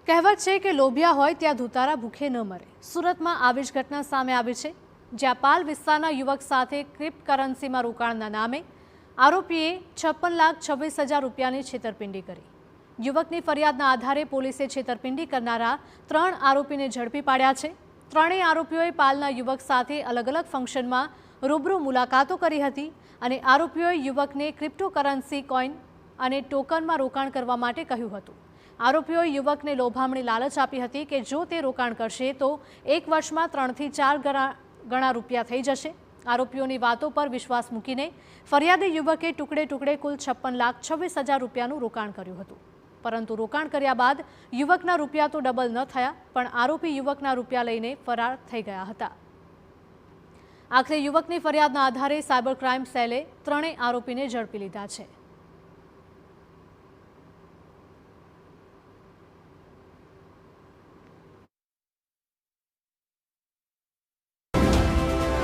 કહેવત છે કે લોભિયા હોય ત્યાં ધુતારા ભૂખે ન મરે। સુરતમાં આવી જ ઘટના સામે આવી છે, જ્યાં પાલ વિસ્તારના યુવક સાથે ક્રિપ્ટોકરન્સીમાં રોકાણના નામે આરોપીએ 56,26,000 રૂપિયાની છેતરપિંડી કરી। યુવકની ફરિયાદના આધારે પોલીસે છેતરપિંડી કરનારા 3 આરોપીને ઝડપી પાડ્યા છે। ત્રણેય આરોપીઓએ પાલના યુવક સાથે અલગ અલગ ફંક્શનમાં રૂબરૂ મુલાકાતો કરી હતી અને આરોપીઓએ યુવકને ક્રિપ્ટોકરન્સી કોઈન અને ટોકનમાં રોકાણ કરવા માટે કહ્યું હતું। આરોપીઓએ યુવકને લોભામણી લાલચ આપી હતી કે જો તે રોકાણ કરશે તો 1 વર્ષમાં 3 થી 4 ગણા રૂપિયા થઈ જશે। આરોપીઓની વાતો પર વિશ્વાસ મૂકીને ફરિયાદી યુવકે ટુકડે ટુકડે કુલ 56,26,000 રૂપિયાનું રોકાણ કર્યું હતું, પરંતુ રોકાણ કર્યા બાદ યુવકના રૂપિયા તો ડબલ ન થયા, પણ આરોપી યુવકના રૂપિયા લઈને ફરાર થઈ ગયા હતા। આખરે યુવકની ફરિયાદના આધારે સાયબર ક્રાઇમ સેલે ત્રણેય આરોપીને ઝડપી લીધા છે।